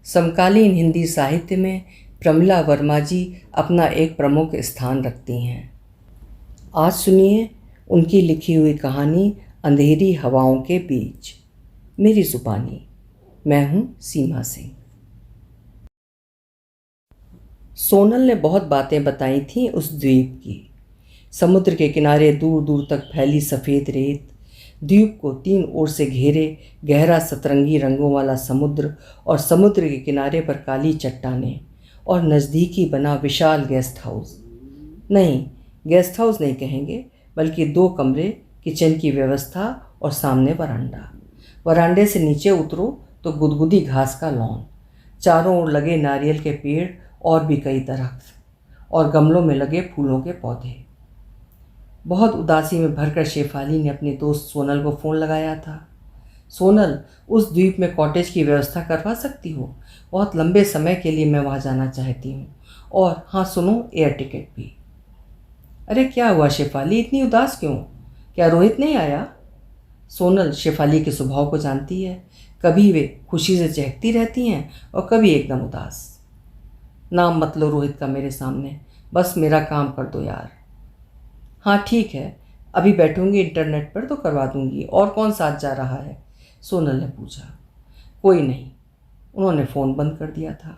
समकालीन हिंदी साहित्य में प्रमिला वर्मा जी अपना एक प्रमुख स्थान रखती हैं। आज सुनिए उनकी लिखी हुई कहानी अंधेरी हवाओं के बीच। मेरी ज़ुबानी। मैं हूँ सीमा सिंह। सोनल ने बहुत बातें बताई थीं उस द्वीप की। समुद्र के किनारे दूर दूर तक फैली सफ़ेद रेत, द्वीप को तीन ओर से घेरे गहरा सतरंगी रंगों वाला समुद्र और समुद्र के किनारे पर काली चट्टानें और नज़दीकी बना विशाल गेस्ट हाउस। नहीं, गेस्ट हाउस नहीं कहेंगे, बल्कि 2 कमरे, किचन की व्यवस्था और सामने वरांडा। वरांडे से नीचे उतरो तो गुदगुदी घास का लॉन, चारों ओर लगे नारियल के पेड़ और भी कई दरख्त और गमलों में लगे फूलों के पौधे। बहुत उदासी में भरकर शेफाली ने अपने दोस्त सोनल को फ़ोन लगाया था। सोनल, उस द्वीप में कॉटेज की व्यवस्था करवा सकती हो? बहुत लंबे समय के लिए मैं वहाँ जाना चाहती हूँ। और हाँ सुनो, एयर टिकट भी। अरे क्या हुआ शेफाली, इतनी उदास क्यों? क्या रोहित नहीं आया? सोनल शेफाली के स्वभाव को जानती है। कभी वे खुशी से चहकती रहती हैं और कभी एकदम उदास। नाम मत लो रोहित का मेरे सामने, बस मेरा काम कर दो यार। हाँ ठीक है, अभी बैठूंगी इंटरनेट पर तो करवा दूंगी। और कौन साथ जा रहा है? सोनल ने पूछा। कोई नहीं। उन्होंने फ़ोन बंद कर दिया था।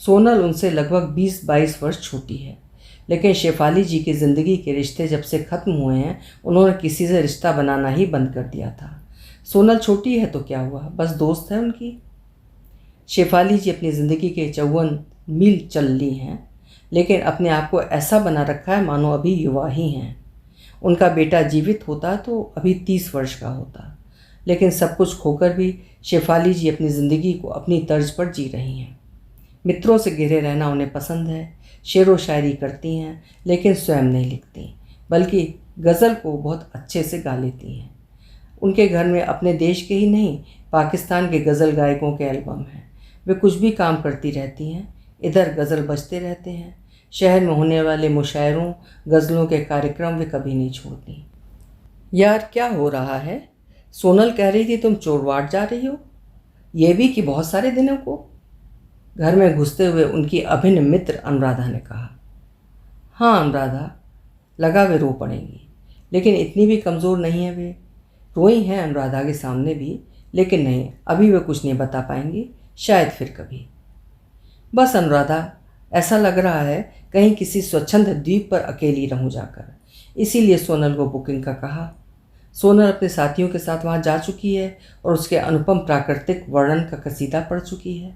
सोनल उनसे लगभग 20-22 वर्ष छोटी है, लेकिन शेफाली जी की ज़िंदगी के रिश्ते जब से ख़त्म हुए हैं, उन्होंने किसी से रिश्ता बनाना ही बंद कर दिया था। सोनल छोटी है तो क्या हुआ, बस दोस्त है उनकी। शेफाली जी अपनी ज़िंदगी के 54 मील चल ली हैं, लेकिन अपने आप को ऐसा बना रखा है मानो अभी युवा ही हैं। उनका बेटा जीवित होता तो अभी 30 वर्ष का होता, लेकिन सब कुछ खोकर भी शेफाली जी अपनी ज़िंदगी को अपनी तर्ज पर जी रही हैं। मित्रों से घिरे रहना उन्हें पसंद है। शेर व शायरी करती हैं, लेकिन स्वयं नहीं लिखती, बल्कि गज़ल को बहुत अच्छे से गा लेती हैं। उनके घर में अपने देश के ही नहीं, पाकिस्तान के गज़ल गायकों के एल्बम हैं। वे कुछ भी काम करती रहती हैं, इधर गज़ल बजते रहते हैं। शहर में होने वाले मुशायरों, गज़लों के कार्यक्रम वे कभी नहीं छोड़ती। यार क्या हो रहा है? सोनल कह रही थी तुम चोरवाड़ जा रही हो, ये भी कि बहुत सारे दिनों को। घर में घुसते हुए उनकी अभिन्न मित्र अनुराधा ने कहा। हाँ अनुराधा, लगा वे रो पड़ेंगी, लेकिन इतनी भी कमज़ोर नहीं है वे। रोई हैं अनुराधा के सामने भी, लेकिन नहीं, अभी वे कुछ नहीं बता पाएंगी, शायद फिर कभी। बस अनुराधा, ऐसा लग रहा है कहीं किसी स्वच्छंद द्वीप पर अकेली रहूं जाकर, इसीलिए सोनल को बुकिंग का कहा। सोनल अपने साथियों के साथ वहां जा चुकी है और उसके अनुपम प्राकृतिक वर्णन का कसीदा पढ़ चुकी है।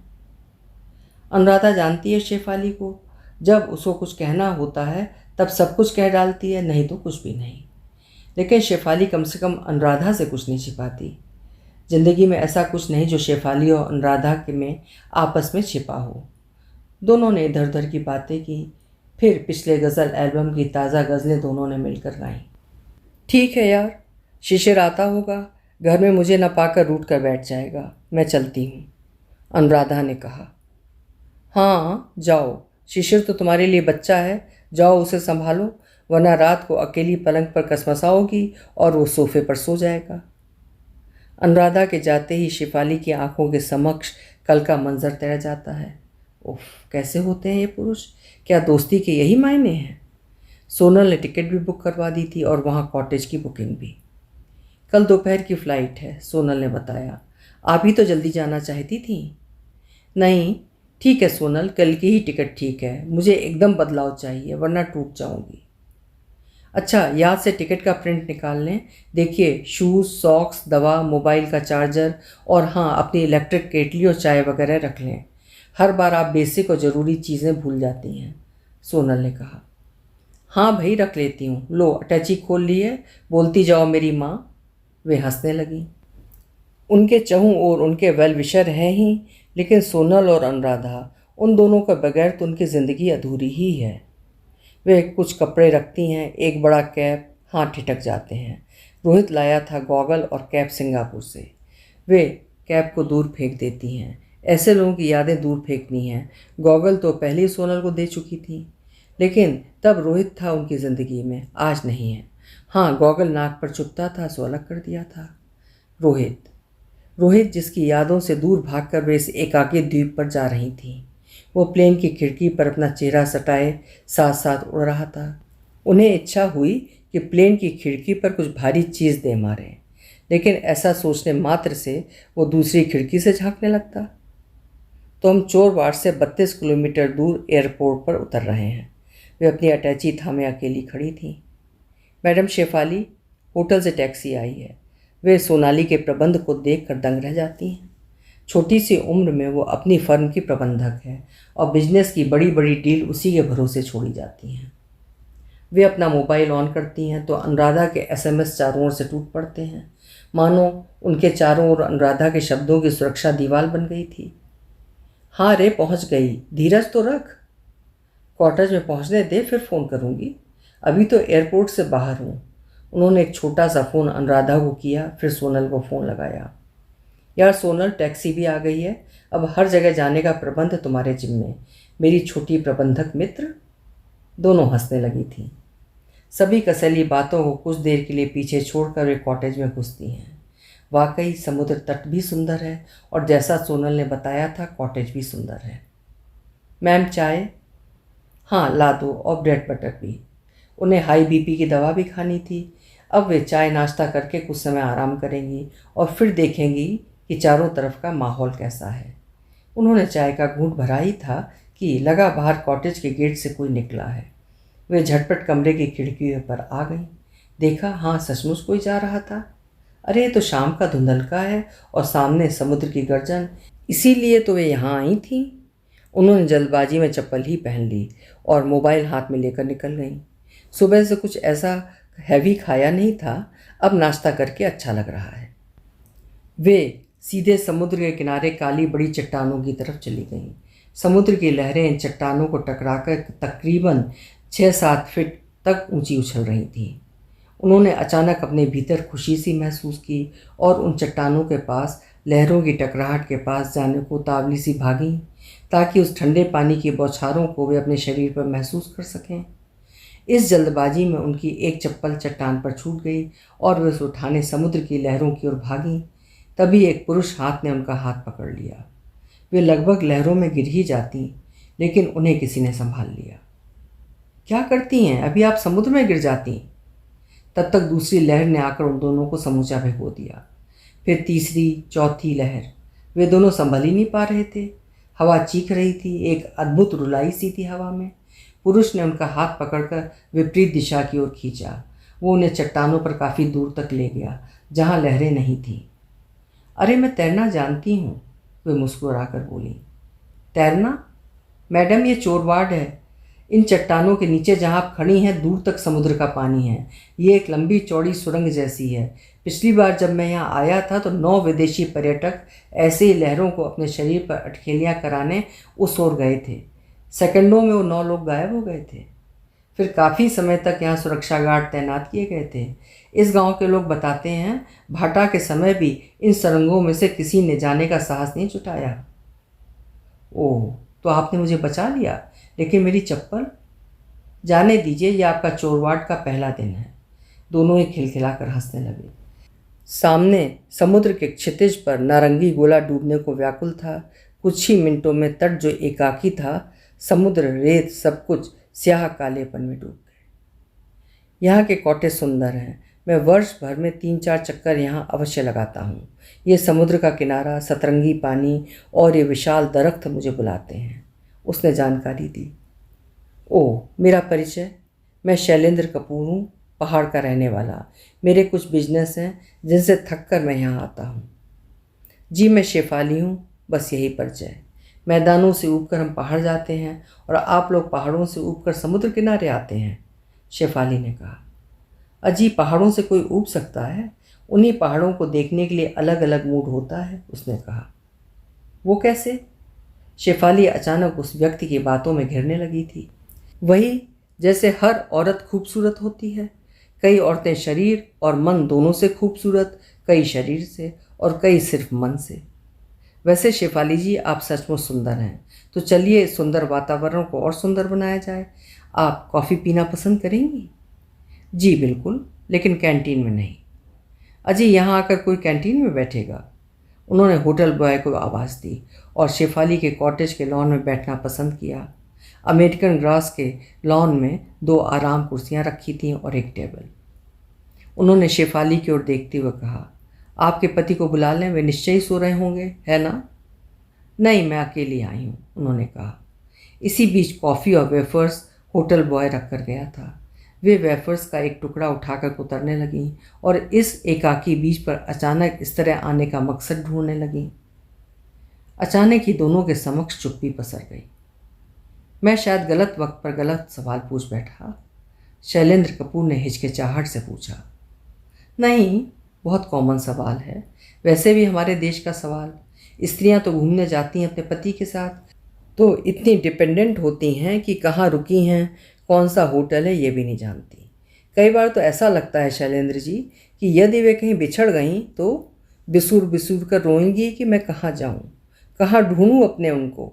अनुराधा जानती है शेफाली को, जब उसको कुछ कहना होता है तब सब कुछ कह डालती है, नहीं तो कुछ भी नहीं। लेकिन शेफाली कम से कम अनुराधा से कुछ नहीं छिपाती। जिंदगी में ऐसा कुछ नहीं जो शेफाली और अनुराधा के में आपस में छिपा हो। दोनों ने इधर उधर की बातें की, फिर पिछले गज़ल एल्बम की ताज़ा गज़लें दोनों ने मिलकर गाईं। ठीक है यार, शिशिर आता होगा, घर में मुझे न पाकर रूठ कर बैठ जाएगा, मैं चलती हूँ, अनुराधा ने कहा। हाँ जाओ, शिशिर तो तुम्हारे लिए बच्चा है, जाओ उसे संभालो, वरना रात को अकेली पलंग पर कसमसाओगी और वो सोफे पर सो जाएगा। अनुराधा के जाते ही शेफाली की आंखों के समक्ष कल का मंजर तैर जाता है। उफ, कैसे होते हैं ये पुरुष, क्या दोस्ती के यही मायने हैं? सोनल ने टिकट भी बुक करवा दी थी और वहाँ कॉटेज की बुकिंग भी। कल दोपहर की फ़्लाइट है, सोनल ने बताया। आप ही तो जल्दी जाना चाहती थी। नहीं ठीक है सोनल, कल की ही टिकट ठीक है, मुझे एकदम बदलाव चाहिए वरना टूट जाऊंगी। अच्छा, याद से टिकट का प्रिंट निकाल लें। देखिए, शूज़, सॉक्स, दवा, मोबाइल का चार्जर और हाँ, अपनी इलेक्ट्रिक केटली और चाय वगैरह रख लें। हर बार आप बेसिक और ज़रूरी चीज़ें भूल जाती हैं, सोनल ने कहा। हाँ भाई, रख लेती हूँ, लो अटैची खोल ली है, बोलती जाओ मेरी माँ। वे हंसने लगी। उनके चहूँ ओर उनके वेल विशर हैं ही, लेकिन सोनल और अनुराधा, उन दोनों के बगैर तो उनकी ज़िंदगी अधूरी ही है। वे कुछ कपड़े रखती हैं, एक बड़ा कैप, हाथ ठिठक जाते हैं। रोहित लाया था गॉगल और कैप सिंगापुर से। वे कैप को दूर फेंक देती हैं। ऐसे लोगों की यादें दूर फेंकनी हैं। गॉगल तो पहले ही सोनल को दे चुकी थी, लेकिन तब रोहित था उनकी ज़िंदगी में, आज नहीं है। हाँ, गॉगल नाक पर चुभता था सो अलग कर दिया था। रोहित, रोहित, जिसकी यादों से दूर भागकर वे इस एकाकी द्वीप पर जा रही थीं, वो प्लेन की खिड़की पर अपना चेहरा सटाए साथ साथ उड़ रहा था। उन्हें इच्छा हुई कि प्लेन की खिड़की पर कुछ भारी चीज़ दे मारें, लेकिन ऐसा सोचने मात्र से वो दूसरी खिड़की से झांकने लगता। तो हम चोरवाड़ से 32 किलोमीटर दूर एयरपोर्ट पर उतर रहे हैं। वे अपनी अटैची थामे अकेली खड़ी थीं। मैडम शेफाली, होटल से टैक्सी आई है। वे सोनाली के प्रबंध को देखकर दंग रह जाती हैं। छोटी सी उम्र में वो अपनी फर्म की प्रबंधक है और बिजनेस की बड़ी बड़ी डील उसी के भरोसे छोड़ी जाती हैं। वे अपना मोबाइल ऑन करती हैं तो अनुराधा के एसएमएस चारों ओर से टूट पड़ते हैं, मानो उनके चारों ओर अनुराधा के शब्दों की सुरक्षा दीवार बन गई थी। हाँ रे, पहुंच गई, धीरज तो रख, क्वार्टर्स में पहुंचने दे, फिर फ़ोन करूंगी, अभी तो एयरपोर्ट से बाहर हूँ। उन्होंने एक छोटा सा फ़ोन अनुराधा को किया, फिर सोनल को फ़ोन लगाया। यार सोनल, टैक्सी भी आ गई है, अब हर जगह जाने का प्रबंध तुम्हारे जिम्मे, मेरी छोटी प्रबंधक मित्र। दोनों हंसने लगी थीं। सभी कसैली बातों को कुछ देर के लिए पीछे छोड़कर वे कॉटेज में घुसती हैं। वाकई समुद्र तट भी सुंदर है और जैसा सोनल ने बताया था, कॉटेज भी सुंदर है। मैम, चाय? हाँ ला दो, और ब्रेड बटर भी। उन्हें हाई बीपी की दवा भी खानी थी। अब वे चाय नाश्ता करके कुछ समय आराम करेंगी और फिर देखेंगी कि चारों तरफ का माहौल कैसा है। उन्होंने चाय का घूंट भरा ही था कि लगा बाहर कॉटेज के गेट से कोई निकला है। वे झटपट कमरे की खिड़की पर आ गईं। देखा, हाँ सचमुच कोई जा रहा था। अरे ये तो शाम का धुंधलका है और सामने समुद्र की गर्जन, इसीलिए तो वे यहाँ आई थीं। उन्होंने जल्दबाजी में चप्पल ही पहन ली और मोबाइल हाथ में लेकर निकल गईं। सुबह से कुछ ऐसा हैवी खाया नहीं था, अब नाश्ता करके अच्छा लग रहा है। वे सीधे समुद्र के किनारे काली बड़ी चट्टानों की तरफ चली गईं। समुद्र की लहरें इन चट्टानों को टकराकर तकरीबन 6-7 फीट तक ऊंची उछल रही थीं। उन्होंने अचानक अपने भीतर खुशी सी महसूस की और उन चट्टानों के पास लहरों की टकराहट के पास जाने को तावली सी भागीं, ताकि उस ठंडे पानी की बौछारों को वे अपने शरीर पर महसूस कर सकें। इस जल्दबाजी में उनकी एक चप्पल चट्टान पर छूट गई और वे उसे उठाने समुद्र की लहरों की ओर भागीं। तभी एक पुरुष हाथ ने उनका हाथ पकड़ लिया। वे लगभग लहरों में गिर ही जाती, लेकिन उन्हें किसी ने संभाल लिया। क्या करती हैं, अभी आप समुद्र में गिर जाती। तब तक दूसरी लहर ने आकर उन दोनों को समूचा भिगो दिया। फिर तीसरी, चौथी लहर। वे दोनों संभल ही नहीं पा रहे थे। हवा चीख रही थी, एक अद्भुत रुलाई सी थी हवा में। पुरुष ने उनका हाथ पकड़कर विपरीत दिशा की ओर खींचा। वो उन्हें चट्टानों पर काफ़ी दूर तक ले गया, जहाँ लहरें नहीं थीं। अरे मैं तैरना जानती हूँ, वे मुस्कुराकर बोली। तैरना? मैडम, ये चोरवाड़ है। इन चट्टानों के नीचे जहाँ आप खड़ी हैं, दूर तक समुद्र का पानी है। ये एक लंबी चौड़ी सुरंग जैसी है। पिछली बार जब मैं यहाँ आया था तो 9 विदेशी पर्यटक ऐसे ही लहरों को अपने शरीर पर अटखेलियाँ कराने उस ओर गए थे। सेकंडों में वो 9 लोग गायब हो गए थे। फिर काफ़ी समय तक यहाँ सुरक्षा गार्ड तैनात किए गए थे। इस गांव के लोग बताते हैं, भाटा के समय भी इन सुरंगों में से किसी ने जाने का साहस नहीं जुटाया। ओह, तो आपने मुझे बचा लिया, लेकिन मेरी चप्पल? जाने दीजिए, यह आपका चोरवाड़ का पहला दिन है। दोनों ही खिलखिलाकर हंसने लगे। सामने समुद्र के क्षितिज पर नारंगी गोला डूबने को व्याकुल था। कुछ ही मिनटों में तट जो एकाकी था, समुद्र, रेत, सब कुछ स्याह कालेपन में डूब गए। यहाँ के कॉटेज सुंदर हैं। मैं वर्ष भर में 3-4 चक्कर यहाँ अवश्य लगाता हूँ। ये समुद्र का किनारा, सतरंगी पानी और ये विशाल दरख्त मुझे बुलाते हैं, उसने जानकारी दी। ओह, मेरा परिचय, मैं शैलेंद्र कपूर हूँ, पहाड़ का रहने वाला। मेरे कुछ बिजनेस हैं जिनसे थक कर मैं यहाँ आता हूँ। जी, मैं शेफाली हूँ, बस यही परिचय। मैदानों से ऊबकर हम पहाड़ जाते हैं और आप लोग पहाड़ों से ऊबकर समुद्र किनारे आते हैं, शेफाली ने कहा। अजी, पहाड़ों से कोई ऊब सकता है? उन्हीं पहाड़ों को देखने के लिए अलग अलग मूड होता है, उसने कहा। वो कैसे? शेफाली अचानक उस व्यक्ति की बातों में घिरने लगी थी। वही, जैसे हर औरत खूबसूरत होती है। कई औरतें शरीर और मन दोनों से खूबसूरत, कई शरीर से और कई सिर्फ मन से। वैसे शेफाली जी, आप सचमुच सुंदर हैं। तो चलिए इस सुंदर वातावरण को और सुंदर बनाया जाए। आप कॉफ़ी पीना पसंद करेंगी? जी बिल्कुल, लेकिन कैंटीन में नहीं। अजी, यहाँ आकर कोई कैंटीन में बैठेगा? उन्होंने होटल बॉय को आवाज़ दी और शेफाली के कॉटेज के लॉन में बैठना पसंद किया। अमेरिकन ग्रास के लॉन में 2 आराम कुर्सियां रखी थीं और एक टेबल। उन्होंने शेफाली की ओर देखते हुए कहा, आपके पति को बुला लें, वे निश्चय ही सो रहे होंगे, है ना? नहीं, मैं अकेली आई हूँ, उन्होंने कहा। इसी बीच कॉफ़ी और वेफर्स होटल बॉय रख कर गया था। वे वेफर्स का एक टुकड़ा उठाकर कुतरने लगीं और इस एकाकी बीच पर अचानक इस तरह आने का मकसद ढूंढने लगीं। अचानक ही दोनों के समक्ष चुप्पी पसर गई। मैं शायद गलत वक्त पर गलत सवाल पूछ बैठा, शैलेंद्र कपूर ने हिचकिचाहट से पूछा। नहीं, बहुत कॉमन सवाल है, वैसे भी हमारे देश का सवाल। स्त्रियां तो घूमने जाती हैं अपने पति के साथ, तो इतनी डिपेंडेंट होती हैं कि कहाँ रुकी हैं, कौन सा होटल है, ये भी नहीं जानती। कई बार तो ऐसा लगता है शैलेंद्र जी कि यदि वे कहीं बिछड़ गईं तो बिसूर बिसूर कर रोएंगी कि मैं कहाँ जाऊँ, कहाँ ढूंढूँ अपने उनको।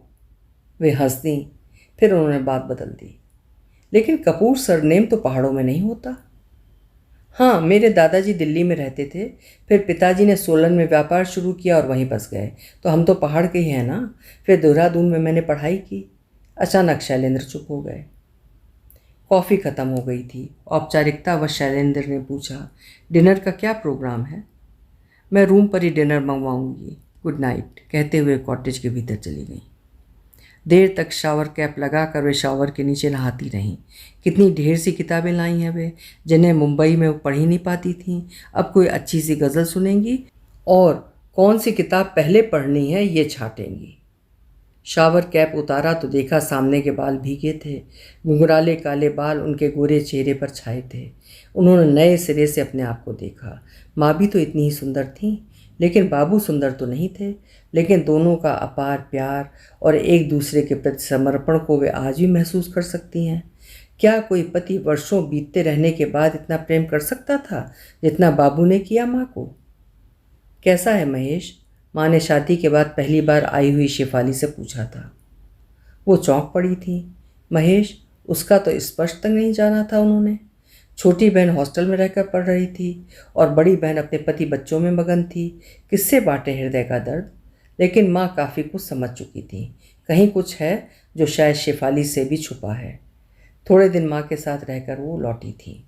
वे हंस दी, फिर उन्होंने बात बदल दी। लेकिन कपूर सरनेम तो पहाड़ों में नहीं होता। हाँ, मेरे दादाजी दिल्ली में रहते थे, फिर पिताजी ने सोलन में व्यापार शुरू किया और वहीं बस गए, तो हम तो पहाड़ के ही हैं ना। फिर देहरादून में मैंने पढ़ाई की। अचानक शैलेंद्र चुप हो गए। कॉफ़ी ख़त्म हो गई थी। औपचारिकतावश शैलेंद्र ने पूछा, डिनर का क्या प्रोग्राम है? मैं रूम पर ही डिनर मंगवाऊंगी, गुड नाइट, कहते हुए कॉटेज के भीतर चली गई। देर तक शावर कैप लगाकर वे शावर के नीचे नहाती रहीं। कितनी ढेर सी किताबें लाई हैं वे, जिन्हें मुंबई में वो पढ़ ही नहीं पाती थीं। अब कोई अच्छी सी गज़ल सुनेंगी और कौन सी किताब पहले पढ़नी है ये छाटेंगी। शावर कैप उतारा तो देखा सामने के बाल भीगे थे। घुंघराले काले बाल उनके गोरे चेहरे पर छाए थे। उन्होंने नए सिरे से अपने आप को देखा। माँ भी तो इतनी ही सुंदर थीं, लेकिन बाबू सुंदर तो नहीं थे। लेकिन दोनों का अपार प्यार और एक दूसरे के प्रति समर्पण को वे आज भी महसूस कर सकती हैं। क्या कोई पति वर्षों बीतते रहने के बाद इतना प्रेम कर सकता था जितना बाबू ने किया माँ को? कैसा है महेश? माँ ने शादी के बाद पहली बार आई हुई शेफाली से पूछा था। वो चौंक पड़ी थी। महेश, उसका तो स्पष्ट तक नहीं जाना था उन्होंने। छोटी बहन हॉस्टल में रहकर पढ़ रही थी और बड़ी बहन अपने पति बच्चों में मगन थी। किससे बांटे हृदय का दर्द? लेकिन माँ काफ़ी कुछ समझ चुकी थी। कहीं कुछ है जो शायद शेफाली से भी छुपा है। थोड़े दिन माँ के साथ रहकर वो लौटी थी।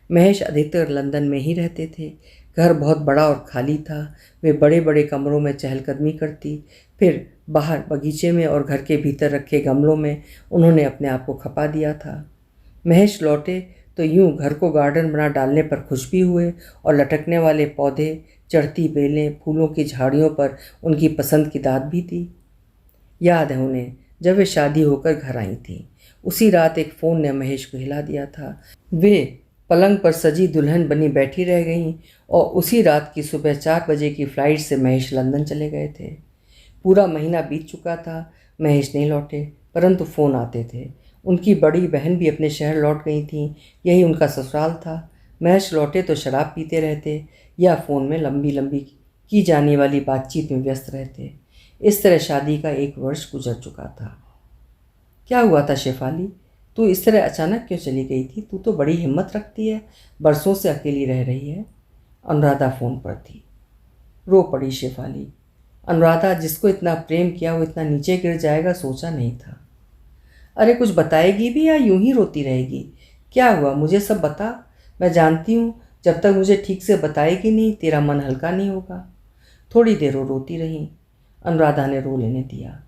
महेश अधिकतर लंदन में ही रहते थे। घर बहुत बड़ा और खाली था। वे बड़े बड़े कमरों में चहलकदमी करती, फिर बाहर बगीचे में और घर के भीतर रखे गमलों में उन्होंने अपने आप को खपा दिया था। महेश लौटे तो यूं घर को गार्डन बना डालने पर खुश भी हुए और लटकने वाले पौधे, चढ़ती बेलें, फूलों की झाड़ियों पर उनकी पसंद की दाद भी थी। याद है उन्हें जब वे शादी होकर घर आई थीं। उसी रात एक फ़ोन ने महेश को हिला दिया था। वे पलंग पर सजी दुल्हन बनी बैठी रह गईं और उसी रात की सुबह 4 बजे की फ़्लाइट से महेश लंदन चले गए थे। पूरा महीना बीत चुका था, महेश नहीं लौटे, परंतु फ़ोन आते थे। उनकी बड़ी बहन भी अपने शहर लौट गई थीं, यही उनका ससुराल था। महेश लौटे तो शराब पीते रहते या फ़ोन में लंबी लंबी की जाने वाली बातचीत में व्यस्त रहते। इस तरह शादी का 1 वर्ष गुजर चुका था। क्या हुआ था शेफाली? तू इस तरह अचानक क्यों चली गई थी? तू तो बड़ी हिम्मत रखती है, बरसों से अकेली रह रही है। अनुराधा फ़ोन पर थी। रो पड़ी शेफाली। अनुराधा, जिसको इतना प्रेम किया वो इतना नीचे गिर जाएगा सोचा नहीं था। अरे कुछ बताएगी भी या यूं ही रोती रहेगी? क्या हुआ, मुझे सब बता। मैं जानती हूँ जब तक मुझे ठीक से बताएगी नहीं तेरा मन हल्का नहीं होगा। थोड़ी देर वो रोती रही। अनुराधा ने रो लेने दिया।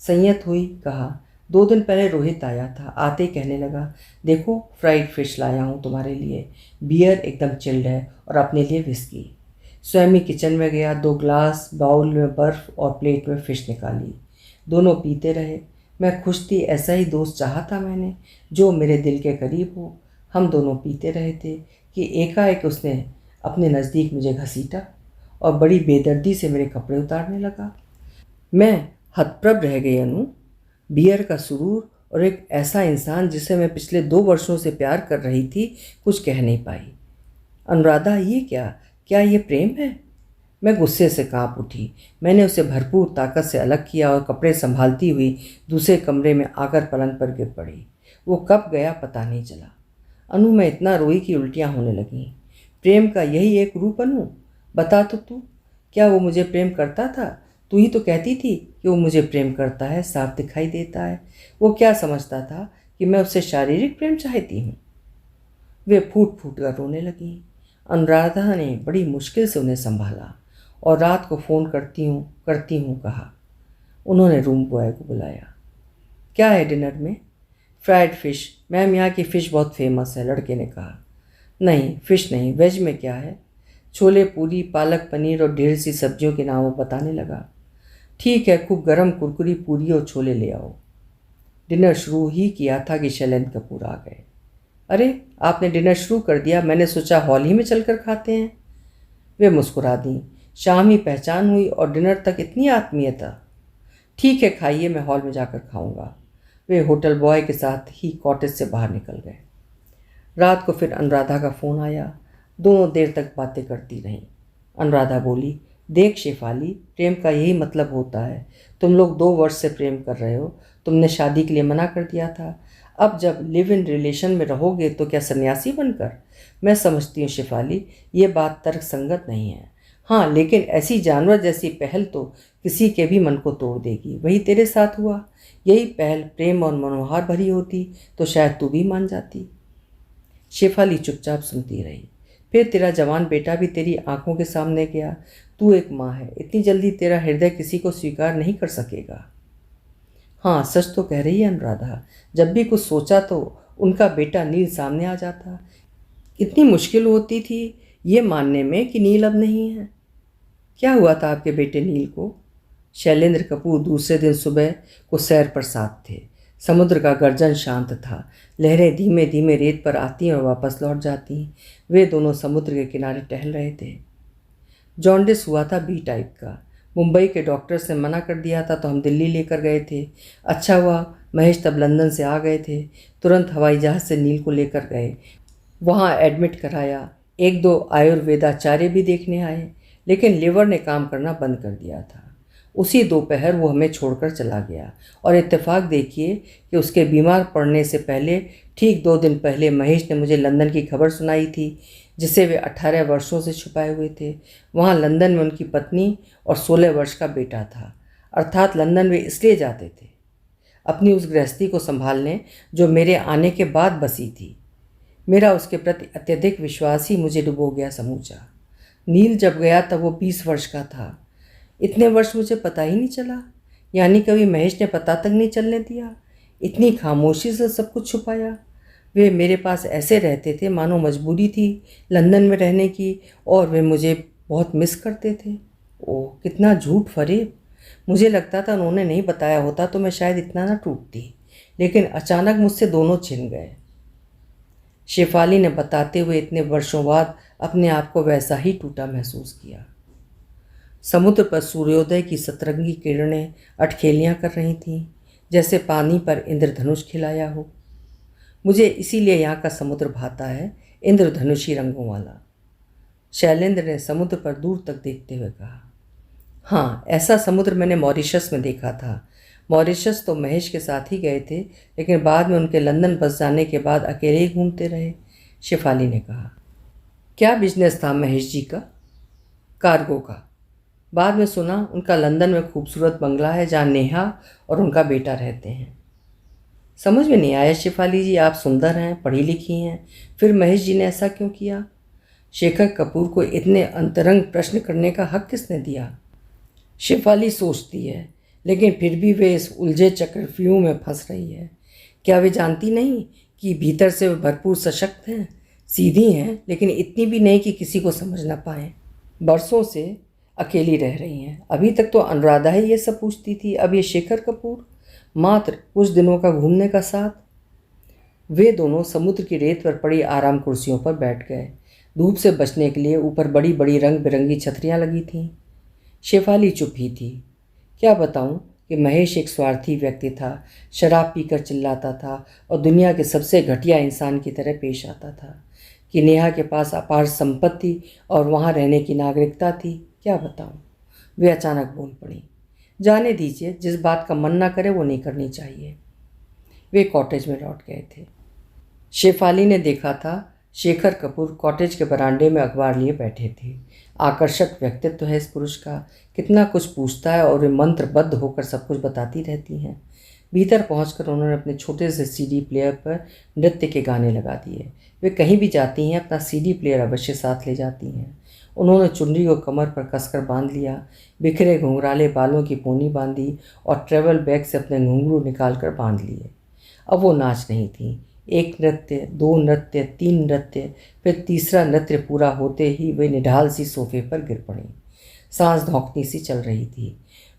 संयत हुई, कहा, 2 दिन पहले रोहित आया था। आते ही कहने लगा, देखो फ्राइड फिश लाया हूँ तुम्हारे लिए। बियर एकदम चिल्ड है और अपने लिए विस्की। स्वयं ही किचन में गया, 2 ग्लास, बाउल में बर्फ़ और प्लेट में फ़िश निकाली। दोनों पीते रहे। मैं खुश थी, ऐसा ही दोस्त चाहा था मैंने जो मेरे दिल के करीब हो। हम दोनों पीते रहे थे कि एकाएक उसने अपने नज़दीक मुझे घसीटा और बड़ी बेदर्दी से मेरे कपड़े उतारने लगा। मैं हतप्रभ रह गई अनु। बियर का सुरूर और एक ऐसा इंसान जिसे मैं पिछले 2 वर्षों से प्यार कर रही थी, कुछ कह नहीं पाई। अनुराधा, ये क्या ये प्रेम है? मैं गुस्से से कांप उठी। मैंने उसे भरपूर ताकत से अलग किया और कपड़े संभालती हुई दूसरे कमरे में आकर पलंग पर गिर पड़ी। वो कब गया पता नहीं चला। अनु, मैं इतना रोई कि उल्टियाँ होने लगीं। प्रेम का यही एक रूप अनु, बता तो तू। क्या वो मुझे प्रेम करता था? तू ही तो कहती थी कि वो मुझे प्रेम करता है, साफ दिखाई देता है। वो क्या समझता था कि मैं उससे शारीरिक प्रेम चाहती हूँ? वे फूट फूट कर रोने लगीं। अनुराधा ने बड़ी मुश्किल से उन्हें संभाला और रात को फ़ोन करती हूँ कहा। उन्होंने रूम बॉय को बुलाया। क्या है डिनर में? Fried fish. मैम, यहाँ की फ़िश बहुत फेमस है, लड़के ने कहा। नहीं, फ़िश नहीं, वेज में क्या है? छोले पूरी, पालक पनीर और ढेर सी सब्जियों के नाम वो बताने लगा। ठीक है, खूब गरम कुरकुरी पूरी और छोले ले आओ। डिनर शुरू ही किया था कि शैलेंद्र कपूर आ गए। अरे, आपने डिनर शुरू कर दिया? मैंने सोचा हॉल ही में चलकर खाते हैं। वे मुस्कुरा दीं। शाम ही पहचान हुई और डिनर तक इतनी आत्मीयता। ठीक है, खाइए, मैं हॉल में जाकर खाऊंगा। वे होटल बॉय के साथ ही कॉटेज से बाहर निकल गए। रात को फिर अनुराधा का फ़ोन आया। दोनों देर तक बातें करती रहीं। अनुराधा बोली, देख शेफाली, प्रेम का यही मतलब होता है। तुम लोग 2 वर्ष से प्रेम कर रहे हो। तुमने शादी के लिए मना कर दिया था। अब जब लिव इन रिलेशन में रहोगे तो क्या सन्यासी बनकर? मैं समझती हूँ शेफाली, ये बात तर्कसंगत नहीं है। हाँ, लेकिन ऐसी जानवर जैसी पहल तो किसी के भी मन को तोड़ देगी। वही तेरे साथ हुआ। यही पहल प्रेम और मनोहार भरी होती तो शायद तू भी मान जाती। शेफाली चुपचाप सुनती रही। फिर तेरा जवान बेटा भी तेरी आंखों के सामने गया। तू एक माँ है, इतनी जल्दी तेरा हृदय किसी को स्वीकार नहीं कर सकेगा। हाँ, सच तो कह रही है अनुराधा। जब भी कुछ सोचा तो उनका बेटा नील सामने आ जाता। कितनी मुश्किल होती थी ये मानने में कि नील अब नहीं है। क्या हुआ था आपके बेटे नील को? शैलेंद्र कपूर दूसरे दिन सुबह को सैर पर साथ थे। समुद्र का गर्जन शांत था। लहरें धीमे धीमे रेत पर आती और वापस लौट जाती। वे दोनों समुद्र के किनारे टहल रहे थे। जॉन्डिस हुआ था बी टाइप का। मुंबई के डॉक्टर्स ने मना कर दिया था तो हम दिल्ली लेकर गए थे। अच्छा हुआ महेश तब लंदन से आ गए थे। तुरंत हवाई जहाज़ से नील को लेकर गए। वहाँ एडमिट कराया। 1-2 आयुर्वेदाचार्य भी देखने आए, लेकिन लिवर ने काम करना बंद कर दिया था। उसी दोपहर वो हमें छोड़कर चला गया। और इत्तेफाक देखिए कि उसके बीमार पड़ने से पहले ठीक 2 दिन पहले महेश ने मुझे लंदन की खबर सुनाई थी, जिसे वे 18 वर्षों से छुपाए हुए थे। वहाँ लंदन में उनकी पत्नी और 16 वर्ष का बेटा था। अर्थात लंदन वे इसलिए जाते थे अपनी उस गृहस्थी को संभालने जो मेरे आने के बाद बसी थी। मेरा उसके प्रति अत्यधिक विश्वास ही मुझे डुबो गया समूचा। नील जब गया तब वो 20 वर्ष का था। इतने वर्ष मुझे पता ही नहीं चला, यानी कभी महेश ने पता तक नहीं चलने दिया। इतनी खामोशी से सब कुछ छुपाया। वे मेरे पास ऐसे रहते थे मानो मजबूरी थी लंदन में रहने की, और वे मुझे बहुत मिस करते थे। ओह, कितना झूठ फरेब। मुझे लगता था उन्होंने नहीं बताया होता तो मैं शायद इतना ना टूटती, लेकिन अचानक मुझसे दोनों छिन गए। शेफाली ने बताते हुए इतने वर्षों बाद अपने आप को वैसा ही टूटा महसूस किया। समुद्र पर सूर्योदय की सतरंगी किरणें अटखेलियाँ कर रही थीं, जैसे पानी पर इंद्रधनुष खिलाया हो। मुझे इसीलिए यहाँ का समुद्र भाता है, इंद्रधनुषी रंगों वाला। शैलेंद्र ने समुद्र पर दूर तक देखते हुए कहा। हाँ, ऐसा समुद्र मैंने मॉरिशस में देखा था। मॉरिशस तो महेश के साथ ही गए थे, लेकिन बाद में उनके लंदन बस जाने के बाद अकेले ही घूमते रहे। शेफाली ने कहा। क्या बिजनेस था महेश जी का? कार्गो का। बाद में सुना उनका लंदन में खूबसूरत बंगला है जहाँ नेहा और उनका बेटा रहते हैं। समझ में नहीं आया शेफाली जी, आप सुंदर हैं, पढ़ी लिखी हैं, फिर महेश जी ने ऐसा क्यों किया? शेखर कपूर को इतने अंतरंग प्रश्न करने का हक किसने दिया? शेफाली सोचती है, लेकिन फिर भी वे इस उलझे चक्रव्यूह में फंस रही है। क्या वे जानती नहीं कि भीतर से वे भरपूर सशक्त हैं, सीधी हैं, लेकिन इतनी भी नहीं कि किसी को समझ ना पाएं। बरसों से अकेली रह रही हैं। अभी तक तो अनुराधा ही ये सब पूछती थी, अब ये शेखर कपूर, मात्र कुछ दिनों का घूमने का साथ। वे दोनों समुद्र की रेत पर पड़ी आराम कुर्सियों पर बैठ गए। धूप से बचने के लिए ऊपर बड़ी बड़ी रंग बिरंगी छतरियाँ लगी थीं। शेफाली चुप ही थी। क्या बताऊं कि महेश एक स्वार्थी व्यक्ति था, शराब पीकर चिल्लाता था और दुनिया के सबसे घटिया इंसान की तरह पेश आता था। कि नेहा के पास अपार संपत्ति और वहाँ रहने की नागरिकता थी, क्या बताऊं। वे अचानक बोल पड़ी। जाने दीजिए, जिस बात का मन ना करे वो नहीं करनी चाहिए। वे कॉटेज में लौट गए थे। शेफाली ने देखा था शेखर कपूर कॉटेज के बरामदे में अखबार लिए बैठे थे। आकर्षक व्यक्तित्व है इस पुरुष का, कितना कुछ पूछता है और वे मंत्रबद्ध होकर सब कुछ बताती रहती हैं। भीतर पहुंचकर उन्होंने अपने छोटे से सीडी प्लेयर पर नृत्य के गाने लगा दिए। वे कहीं भी जाती हैं अपना सीडी प्लेयर अवश्य साथ ले जाती हैं। उन्होंने चुनरी को कमर पर कसकर बांध लिया, बिखरे घुंघराले बालों की पोनी बांधी और ट्रेवल बैग से अपने घुंघरू निकाल कर बांध लिए। अब वो नाच रही थी। एक नृत्य, दो नृत्य, तीन नृत्य, फिर तीसरा नृत्य पूरा होते ही वे निढाल सी सोफे पर गिर पड़ी। सांस धौंकनी सी चल रही थी।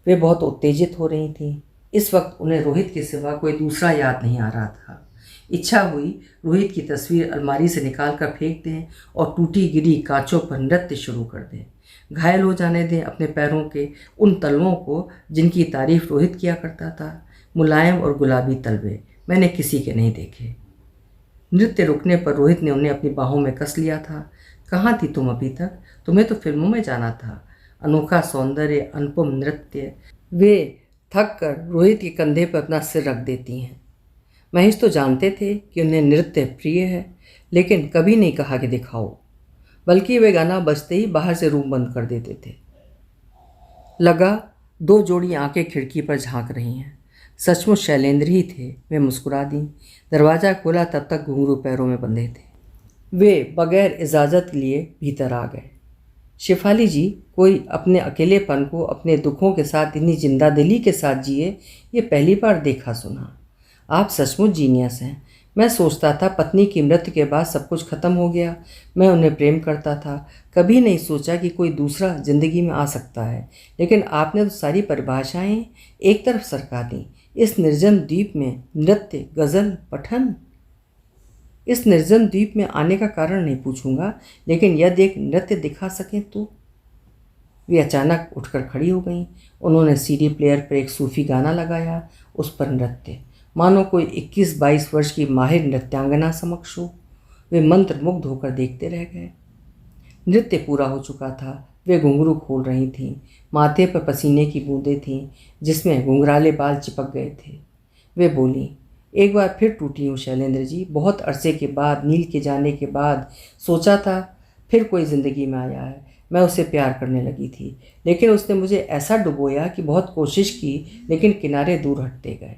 वे बहुत उत्तेजित हो रही थीं। इस वक्त उन्हें रोहित के सिवा कोई दूसरा याद नहीं आ रहा था। इच्छा हुई रोहित की तस्वीर अलमारी से निकाल कर फेंक दें और टूटी गिरी कांचों पर नृत्य शुरू कर दें। घायल हो जाने दें अपने पैरों के उन तलवों को जिनकी तारीफ रोहित किया करता था। मुलायम और गुलाबी तलवे मैंने किसी के नहीं देखे। नृत्य रुकने पर रोहित ने उन्हें अपनी बाहों में कस लिया था। कहाँ थी तुम अभी तक? तुम्हें तो फिल्मों में जाना था। अनोखा सौंदर्य, अनुपम नृत्य। वे थक कर रोहित के कंधे पर अपना सिर रख देती हैं। महेश तो जानते थे कि उन्हें नृत्य प्रिय है, लेकिन कभी नहीं कहा कि दिखाओ, बल्कि वे गाना बजते ही बाहर से रूम बंद कर देते थे। लगा 2 जोड़ी आंखें खिड़की पर झांक रही हैं। सचमुच शैलेंद्र ही थे। वे मुस्कुरा दी। दरवाज़ा खोला तब तक घुंघरू पैरों में बंधे थे। वे बगैर इजाज़त लिए भीतर आ गए। शेफाली जी, कोई अपने अकेलेपन को अपने दुखों के साथ इतनी जिंदादिली के साथ जिए, ये पहली बार देखा सुना। आप सचमुच जीनियस हैं। मैं सोचता था पत्नी की मृत्यु के बाद सब कुछ खत्म हो गया। मैं उन्हें प्रेम करता था, कभी नहीं सोचा कि कोई दूसरा ज़िंदगी में आ सकता है। लेकिन आपने तो सारी परिभाषाएं एक तरफ सरका दी। इस निर्जन द्वीप में नृत्य, गज़ल, पठन। इस निर्जन द्वीप में आने का कारण नहीं पूछूंगा, लेकिन यदि एक नृत्य दिखा सकें तो। वे अचानक उठकर खड़ी हो गईं। उन्होंने सीडी प्लेयर पर एक सूफी गाना लगाया, उस पर नृत्य, मानो कोई 21-22 वर्ष की माहिर नृत्यांगना समक्ष हो। वे मंत्रमुग्ध होकर देखते रह गए। नृत्य पूरा हो चुका था। वे घुंघरू खोल रही थीं। माथे पर पसीने की बूंदें थीं जिसमें घुंघराले बाल चिपक गए थे। वे बोलीं, एक बार फिर टूटी हूँ शैलेंद्र जी। बहुत अरसे के बाद, नील के जाने के बाद सोचा था फिर कोई ज़िंदगी में आया है। मैं उसे प्यार करने लगी थी, लेकिन उसने मुझे ऐसा डुबोया कि बहुत कोशिश की, लेकिन किनारे दूर हटते गए।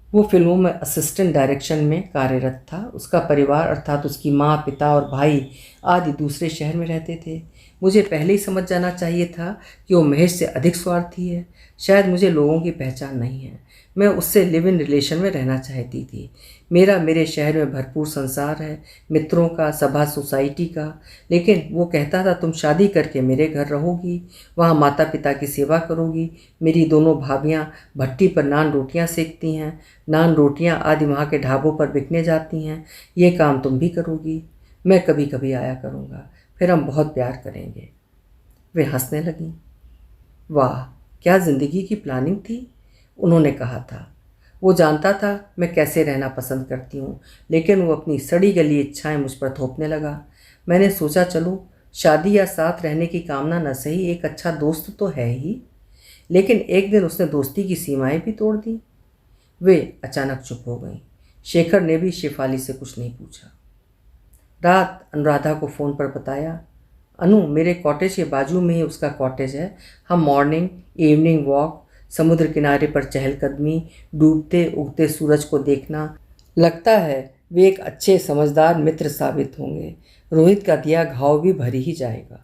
वो फिल्मों में असिस्टेंट डायरेक्शन में कार्यरत था। उसका परिवार अर्थात उसकी माँ, पिता और भाई आदि दूसरे शहर में रहते थे। मुझे पहले ही समझ जाना चाहिए था कि वो महेश से अधिक स्वार्थी है। शायद मुझे लोगों की पहचान नहीं है। मैं उससे लिव इन रिलेशन में रहना चाहती थी। मेरे शहर में भरपूर संसार है, मित्रों का, सभा सोसाइटी का। लेकिन वो कहता था तुम शादी करके मेरे घर रहोगी, वहाँ माता पिता की सेवा करोगी। मेरी दोनों भाभियाँ भट्टी पर नान रोटियाँ सेकती हैं। नान रोटियाँ आदि वहाँ के ढाबों पर बिकने जाती हैं। ये काम तुम भी करोगी। मैं कभी कभी आया करूँगा, फिर हम बहुत प्यार करेंगे। वे हंसने लगीं। वाह, क्या ज़िंदगी की प्लानिंग थी। उन्होंने कहा था वो जानता था मैं कैसे रहना पसंद करती हूँ, लेकिन वो अपनी सड़ी गली इच्छाएं मुझ पर थोपने लगा। मैंने सोचा चलो शादी या साथ रहने की कामना न सही, एक अच्छा दोस्त तो है ही। लेकिन एक दिन उसने दोस्ती की सीमाएं भी तोड़ दी। वे अचानक चुप हो गईं। शेखर ने भी शेफाली से कुछ नहीं पूछा। रात अनुराधा को फ़ोन पर बताया, अनु मेरे कॉटेज के बाजू में ही उसका कॉटेज है। हम मॉर्निंग इवनिंग वॉक, समुद्र किनारे पर चहलकदमी, डूबते उगते सूरज को देखना। लगता है वे एक अच्छे समझदार मित्र साबित होंगे। रोहित का दिया घाव भी भर ही जाएगा।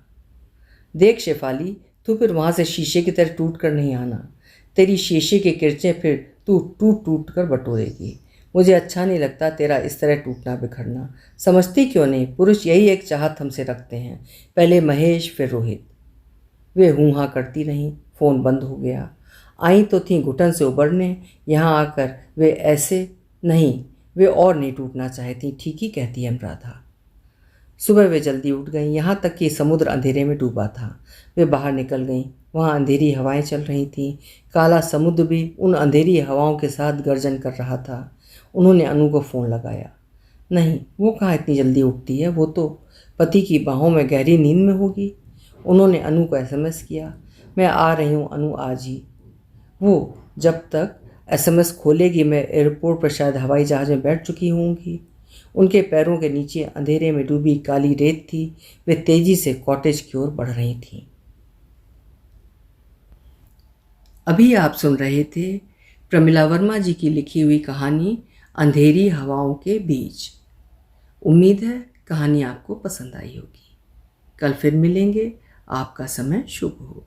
देख शेफाली, तू फिर वहाँ से शीशे की तरह टूट कर नहीं आना। तेरी शीशे की किरचें फिर तू टूट टूट कर बटोरेगी। मुझे अच्छा नहीं लगता तेरा इस तरह टूटना बिखरना। समझती क्यों नहीं, पुरुष यही एक चाहत हमसे रखते हैं, पहले महेश फिर रोहित। वे हूँ हाँ करती रहीं। फ़ोन बंद हो गया। आई तो थीं घुटन से उबरने, यहाँ आकर वे ऐसे नहीं, वे और नहीं टूटना चाहती। ठीक ही कहती है अनुराधा। सुबह वे जल्दी उठ गईं, यहाँ तक कि समुद्र अंधेरे में डूबा था। वे बाहर निकल गईं। वहाँ अंधेरी हवाएं चल रही थीं। काला समुद्र भी उन अंधेरी हवाओं के साथ गर्जन कर रहा था। उन्होंने अनु को फ़ोन लगाया। नहीं, वो कहाँ इतनी जल्दी उठती है, वो तो पति की बाहों में गहरी नींद में होगी। उन्होंने अनु को SMS किया, मैं आ रही हूँ अनु आज ही। वो जब तक SMS खोलेगी मैं एयरपोर्ट पर शायद हवाई जहाज़ में बैठ चुकी होंगी। उनके पैरों के नीचे अंधेरे में डूबी काली रेत थी। वे तेजी से कॉटेज की ओर बढ़ रही थीं। अभी आप सुन रहे थे प्रमिला वर्मा जी की लिखी हुई कहानी अंधेरी हवाओं के बीच। उम्मीद है कहानी आपको पसंद आई होगी। कल फिर मिलेंगे। आपका समय शुभ हो।